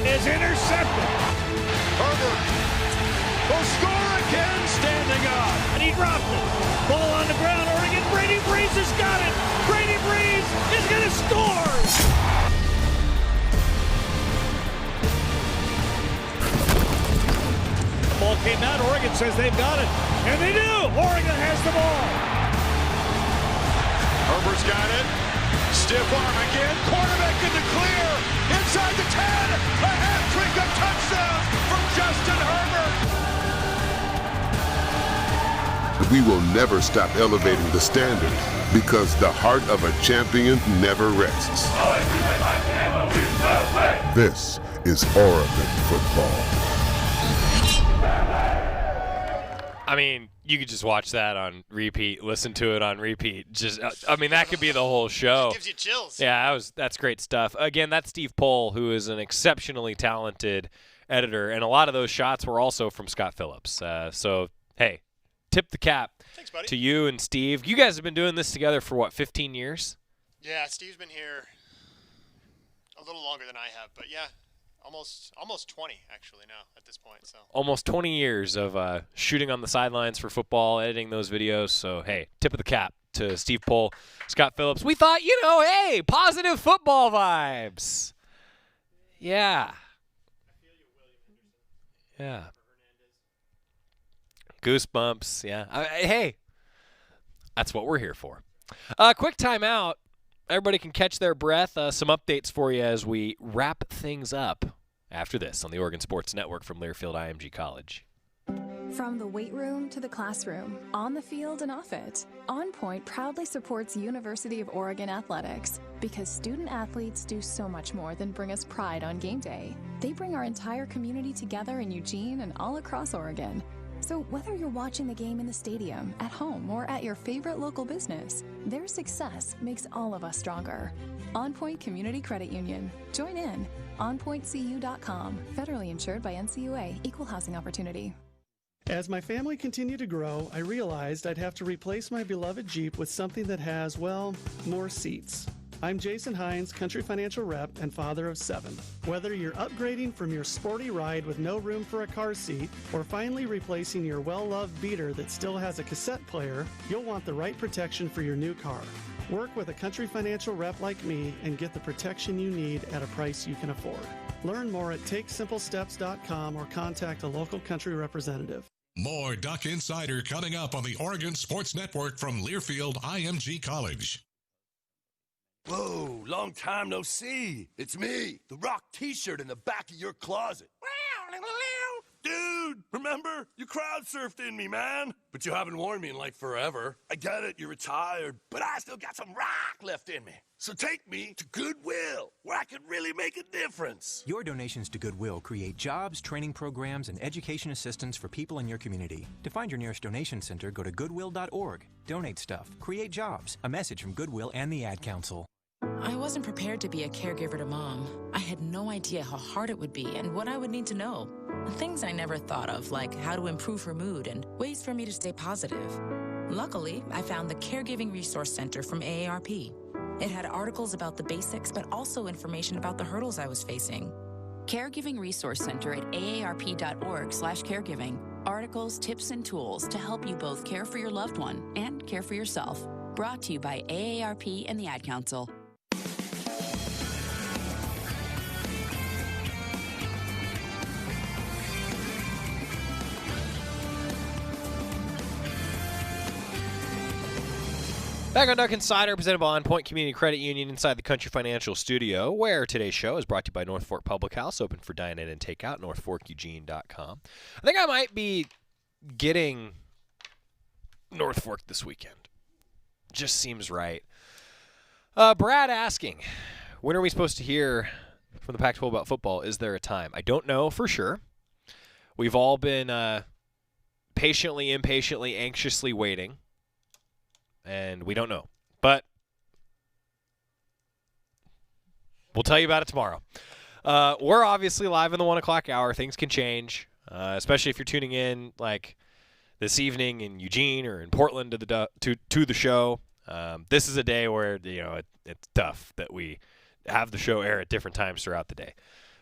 Is intercepted. Herbert will score again, standing up. And he dropped it. Ball on the ground, Oregon. Brady Breeze has got it. Brady Breeze is going to score. Ball came out. Oregon says they've got it. And they do. Oregon has the ball. Herbert's got it. Stiff arm again. Quarterback in the clear. Inside the 10. A hat trick of touchdown from Justin Herbert. We will never stop elevating the standard because the heart of a champion never rests. This is Oregon football. I mean, you could just watch that on repeat, listen to it on repeat. Just, I mean, that could be the whole show. It gives you chills. Yeah, that's great stuff. Again, that's Steve Pohl, who is an exceptionally talented editor, and a lot of those shots were also from Scott Phillips. So, hey. Tip the cap. Thanks, buddy. To you and Steve. You guys have been doing this together for, what, 15 years? Yeah, Steve's been here a little longer than I have, but yeah, almost 20 actually now at this point. So almost 20 years of shooting on the sidelines for football, editing those videos. So, hey, tip of the cap to Steve Pohl, Scott Phillips. We thought, hey, positive football vibes. Yeah. Yeah. Goosebumps, yeah. Hey, that's what we're here for. Quick timeout. Everybody can catch their breath. Some updates for you as we wrap things up after this on the Oregon Sports Network from Learfield IMG College. From the weight room to the classroom, on the field and off it, On Point proudly supports University of Oregon athletics because student athletes do so much more than bring us pride on game day. They bring our entire community together in Eugene and all across Oregon. So whether you're watching the game in the stadium, at home, or at your favorite local business, their success makes all of us stronger. On Point Community Credit Union. Join in. OnPointCU.com. Federally insured by NCUA. Equal housing opportunity. As my family continued to grow, I realized I'd have to replace my beloved Jeep with something that has, well, more seats. I'm Jason Hines, Country Financial Rep and father of 7. Whether you're upgrading from your sporty ride with no room for a car seat or finally replacing your well-loved beater that still has a cassette player, you'll want the right protection for your new car. Work with a Country Financial Rep like me and get the protection you need at a price you can afford. Learn more at TakeSimpleSteps.com or contact a local Country representative. More Duck Insider coming up on the Oregon Sports Network from Learfield IMG College. Whoa, long time no see. It's me, the Rock t-shirt in the back of your closet. Dude, remember? You crowd surfed in me, man. But you haven't worn me in like forever. I get it, you're retired, but I still got some rock left in me. So take me to Goodwill, where I can really make a difference. Your donations to Goodwill create jobs, training programs, and education assistance for people in your community. To find your nearest donation center, go to goodwill.org. Donate stuff, create jobs. A message from Goodwill and the Ad Council. I wasn't prepared to be a caregiver to Mom. I had no idea how hard it would be and what I would need to know. Things I never thought of, like how to improve her mood and ways for me to stay positive. Luckily, I found the Caregiving Resource Center from AARP. It had articles about the basics, but also information about the hurdles I was facing. Caregiving Resource Center at aarp.org/caregiving. Articles, tips, and tools to help you both care for your loved one and care for yourself. Brought to you by AARP and the Ad Council. Back on Duck Insider, presented by On Point Community Credit Union inside the Country Financial Studio, where today's show is brought to you by North Fork Public House, open for dine-in and takeout, northforkeugene.com. I think I might be getting North Fork this weekend. Just seems right. Brad asking, when are we supposed to hear from the Pac-12 about football? Is there a time? I don't know for sure. We've all been patiently, impatiently, anxiously waiting. And we don't know. But we'll tell you about it tomorrow. We're obviously live in the 1 o'clock hour. Things can change, especially if you're tuning in like this evening in Eugene or in Portland to the show. This is a day where it's tough that we have the show air at different times throughout the day.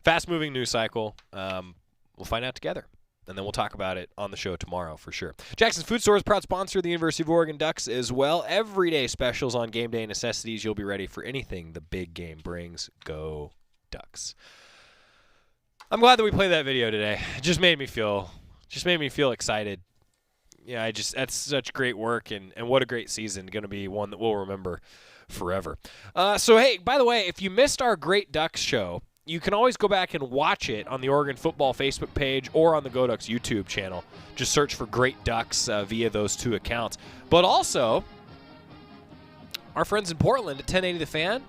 Fast-moving news cycle. We'll find out together. And then we'll talk about it on the show tomorrow for sure. Jackson's Food Store is a proud sponsor of the University of Oregon Ducks as well. Everyday specials on game day necessities. You'll be ready for anything the big game brings. Go Ducks. I'm glad that we played that video today. It just made me feel excited. Yeah, that's such great work and what a great season. Going to be one that we'll remember forever. So, hey, by the way, if you missed our Great Ducks show, you can always go back and watch it on the Oregon Football Facebook page or on the Go Ducks YouTube channel. Just search for Great Ducks via those two accounts. But also, our friends in Portland at 1080 The Fan,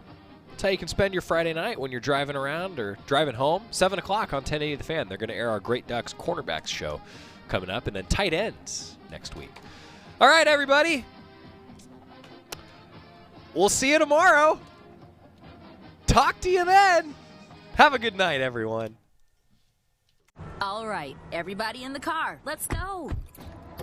that's how you can spend your Friday night when you're driving around or driving home. 7 o'clock on 1080 The Fan. They're going to air our Great Ducks Cornerbacks show coming up, and then Tight Ends next week. All right, everybody. We'll see you tomorrow. Talk to you then. Have a good night, everyone. All right, everybody in the car. Let's go.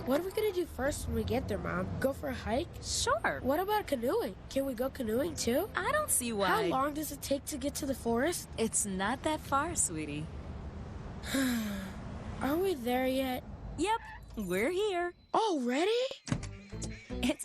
What are we going to do first when we get there, Mom? Go for a hike? Sure. What about canoeing? Can we go canoeing, too? I don't see why. How long does it take to get to the forest? It's not that far, sweetie. Are we there yet? Yep, we're here. Already? It's a